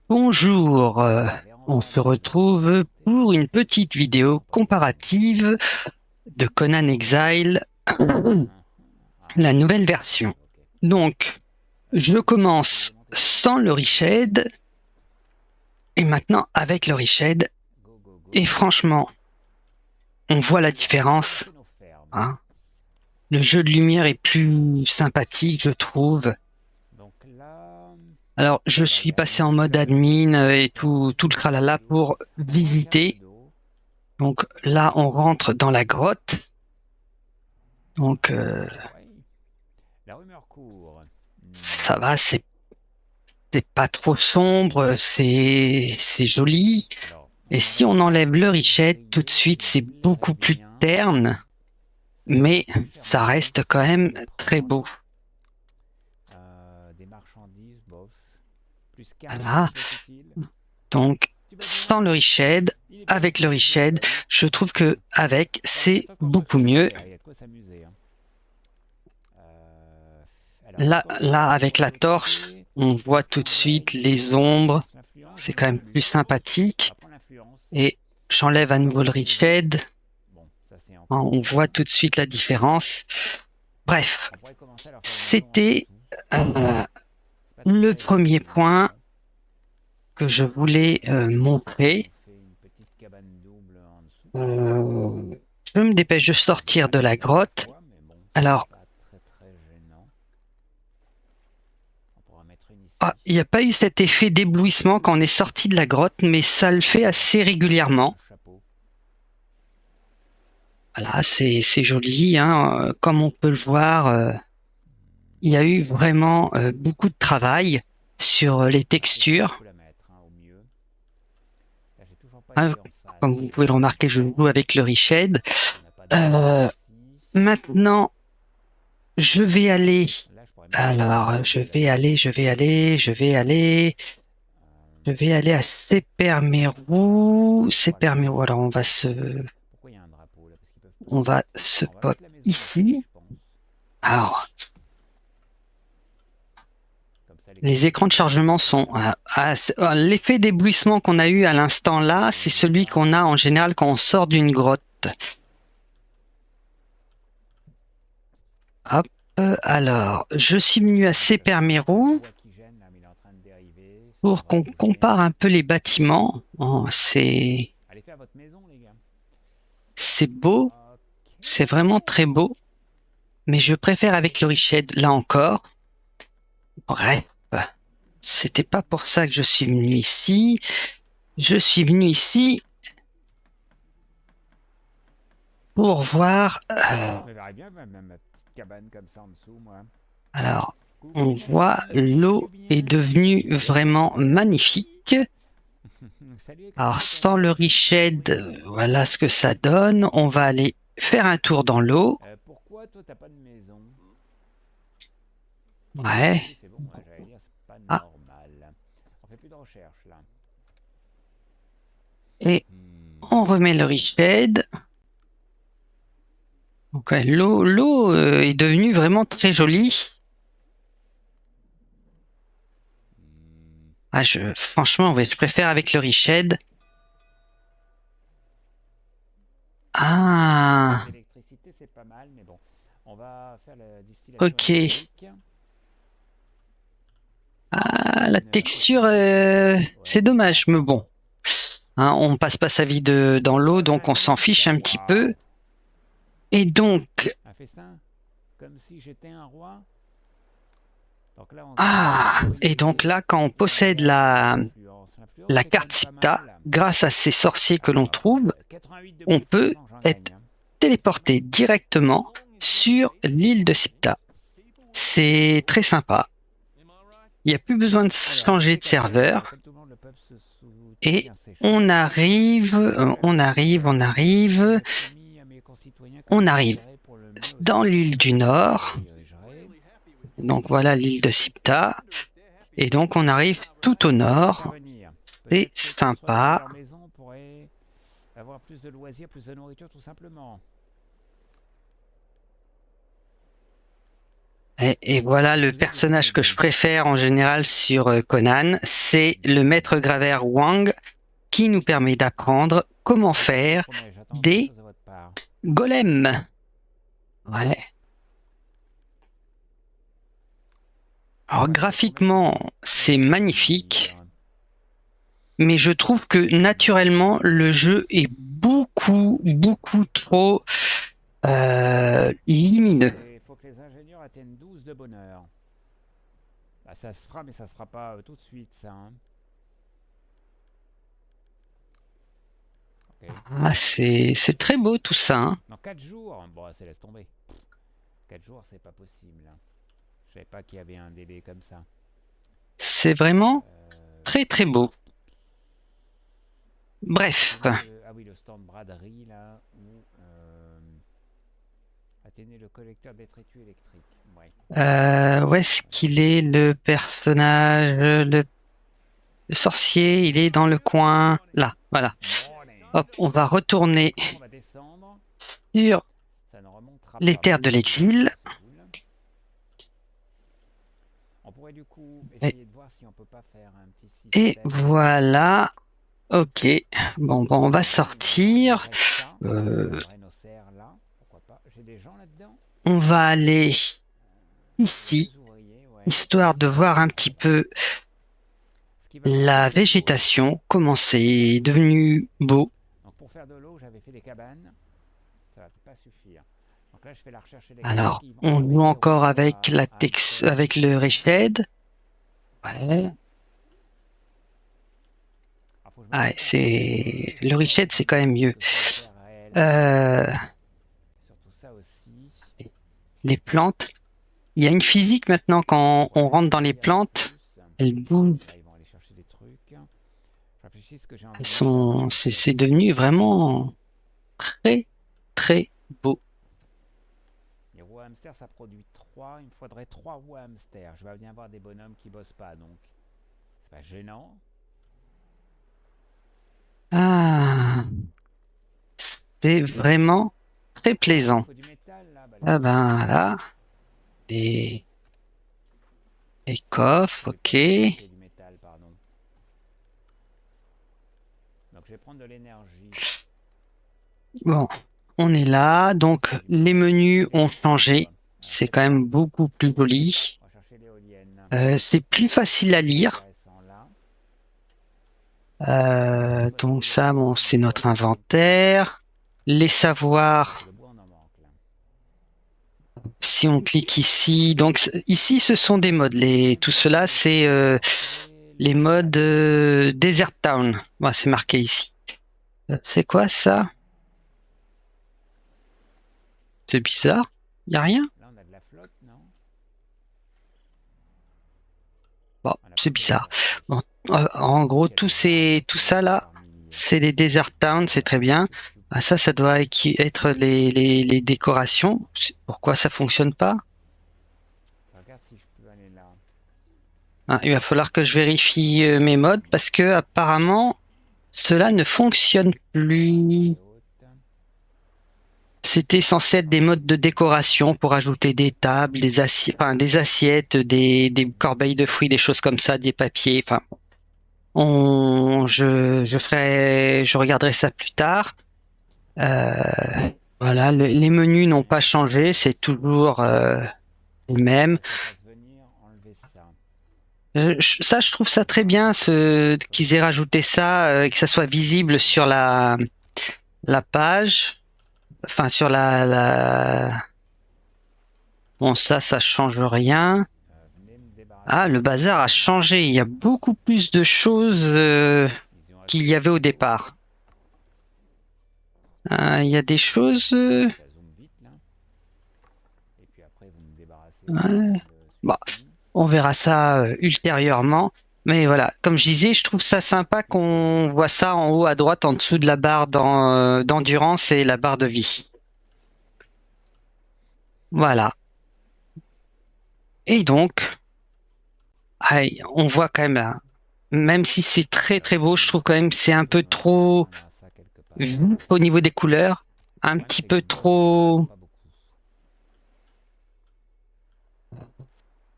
Bonjour, on se retrouve pour une petite vidéo comparative de Conan Exile, la nouvelle version. Donc, je commence sans le Reshed et maintenant avec le Reshed. Et franchement, on voit la différence, hein. Le jeu de lumière est plus sympathique, je trouve. Alors, je suis passé en mode admin et tout le tralala pour visiter. Donc là, on rentre dans la grotte. Donc ça va, c'est pas trop sombre, c'est joli. Et si on enlève le richet, tout de suite, c'est beaucoup plus terne, mais ça reste quand même très beau. Voilà. Donc sans le richet, avec le richet, je trouve que avec c'est beaucoup mieux. Là, avec la torche, on voit tout de suite les ombres. C'est quand même plus sympathique. Et j'enlève à nouveau le Richhead. On voit tout de suite la différence. Bref, c'était le premier point que je voulais montrer. Je me dépêche de sortir de la grotte. Alors, il n'y a pas eu cet effet d'éblouissement quand on est sorti de la grotte, mais ça le fait assez régulièrement. Voilà, c'est joli, hein. Comme on peut le voir, il y a eu vraiment beaucoup de travail sur les textures. Hein, comme vous pouvez le remarquer, je joue avec le Reshed. Maintenant, je vais aller. Alors, je vais aller à Sepermeru. Sepermeru. Alors, on va se pop ici. Alors, les écrans de chargement sont l'effet d'éblouissement qu'on a eu à l'instant là, c'est celui qu'on a en général quand on sort d'une grotte. Hop, alors, je suis venu à Sepermeru pour qu'on compare un peu les bâtiments. Oh, c'est beau, c'est vraiment très beau, mais je préfère avec le Reshed là encore. Bref, c'était pas pour ça que je suis venu ici. Je suis venu ici pour voir. Alors, on voit l'eau est devenue vraiment magnifique. Alors, sans le Reshed, voilà ce que ça donne. On va aller faire un tour dans l'eau. Ouais. Ah. Et on remet le Reshed. Donc, ouais, l'eau est devenue vraiment très jolie. Ah, franchement, ouais, je préfère avec le Reshed. Ah, ok. Ah, la texture, c'est dommage, mais bon. Hein, on passe pas sa vie dans l'eau, donc on s'en fiche un petit peu. Et donc, et donc là, quand on possède la carte Sipta, grâce à ces sorciers que l'on trouve, on peut être téléporté directement sur l'île de Sipta. C'est très sympa. Il n'y a plus besoin de changer de serveur. Et on arrive dans l'île du Nord. Donc voilà l'île de Sipta. Et donc on arrive tout au nord. C'est sympa. Et voilà le personnage que je préfère en général sur Conan, c'est le maître graveur Wang qui nous permet d'apprendre comment faire des golems. Ouais. Alors graphiquement, c'est magnifique, mais je trouve que naturellement, le jeu est beaucoup trop lumineux. Il faut que les ingénieurs atteignent 12 de bonheur. Bah, ça se fera, mais ça se fera pas tout de suite, ça. Hein. Ok. Ah, c'est très beau tout ça. Hein. Dans 4 jours, bon, ça laisse tomber. 4 jours, c'est pas possible. Hein. Je savais pas qu'il y avait un délai comme ça. C'est vraiment Euh, très beau. Bref, ah oui, le stand braderie là où atteignez le collecteur détritus électrique. Ouais. où est-ce qu'il est le personnage, le sorcier? Il est dans le coin. Là, voilà. Hop, on va retourner Donc là, on va descendre. sur Ça ne remontera les pas. terres de l'exil. C'est cool. On pourrait du coup Et, essayer de voir si on peut pas faire un petit et système. voilà. Ok. Bon, on va sortir. Euh, J'aimerais nos serres là. Pourquoi pas. J'ai des gens là-dedans. on va aller J'ai ici, deux ouvriers, ouais. histoire de voir un petit peu Ce qui va manquer, la c'est de l'eau. végétation, comment c'est devenu beau. Donc pour faire de l'eau, j'avais fait des cabanes. Ça va pas suffire. Donc là, je fais la recherche électrique. Alors, on joue encore avec avec le Richhead. Ouais. Alors, faut que je me Ah, mette d'accord sur le Richhead, c'est quand même mieux. ce que je veux faire réellement. Euh, Surtout ça aussi. les plantes. Il y a une physique maintenant quand on rentre dans les plantes. Elles bougent. Là, ils vont aller chercher des trucs. Je réfléchis ce que j'ai envie Elles de mettre là. sont, c'est devenu vraiment très beau. Les roues hamsters, ça produit 3. Il me faudrait 3 roues hamsters. Je vais bien avoir des bonhommes qui bossent pas, donc c'est pas gênant. Ah, c'est vraiment très Il plaisant. faut du métal là. Bah, Ah laisse-moi ben faire. là, des coffres, J'ai ok. pas fabriqué du métal, pardon. Donc je vais prendre de l'énergie. Bon, on est là, donc les menus ont changé. C'est quand même beaucoup plus joli. On va chercher l'éolienne. C'est plus facile à lire. Intéressant là. Donc ça, bon, c'est notre inventaire. Les savoirs, Le bois, on en manque là. si on clique ici, donc ici, ce sont des modes. Tout cela, c'est les modes Desert Town. Bon, c'est marqué ici. C'est quoi ça? C'est bizarre. Y a rien? Là, on a de la flotte, non? Bon, On n'a c'est pas de bizarre. désert. Bon, en gros, tout ça là, c'est les Desert Town, c'est très bien. Ah, ça doit être les décorations. Pourquoi ça fonctionne pas? Regarde si je peux aller là. Ah, il va falloir que je vérifie mes modes parce que apparemment cela ne fonctionne plus. C'était censé être des modes de décoration pour ajouter des tables, des assiettes, des corbeilles de fruits, des choses comme ça, des papiers. Enfin, je regarderai ça plus tard. Voilà, les menus n'ont pas changé, c'est toujours les mêmes. Ça, je trouve ça très bien, qu'ils aient rajouté ça, et que ça soit visible sur la page, enfin sur Bon, ça change rien. Ah, le bazar a changé. Il y a beaucoup plus de choses qu'il y avait au départ. Il y a des choses. Bon, on verra ça ultérieurement. Mais voilà, comme je disais, je trouve ça sympa qu'on voit ça en haut à droite, en dessous de la barre d'endurance et la barre de vie. Voilà. Et donc, on voit quand même là, même si c'est très beau, je trouve quand même que c'est un peu trop vif au niveau des couleurs, un petit peu trop.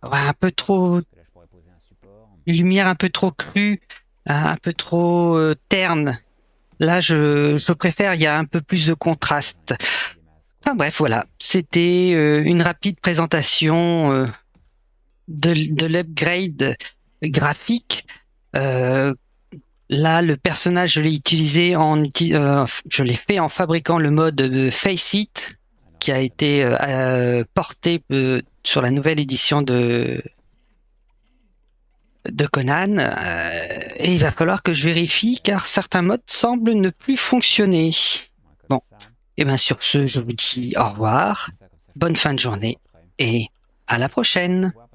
ouais, un peu trop, Parce que là, je pourrais poser un support. lumière un peu trop crue, un peu trop terne. Là, je préfère, il y a un peu plus de Ouais, contraste. il y a des masses, quoi. Enfin bref, voilà. C'était une rapide présentation de l'upgrade graphique. Euh, Là, le personnage, je l'ai utilisé je l'ai fait en fabriquant le mode Face It, Ah non, qui a ça va. été porté sur la nouvelle édition de Conan. Et il va falloir que je vérifie car certains modes semblent ne plus fonctionner. Ouais, comme Bon, ça. et bien sur ce, je vous dis au revoir, Comme ça, je bonne peux fin de faire un journée portrait. et à la Au prochaine. revoir.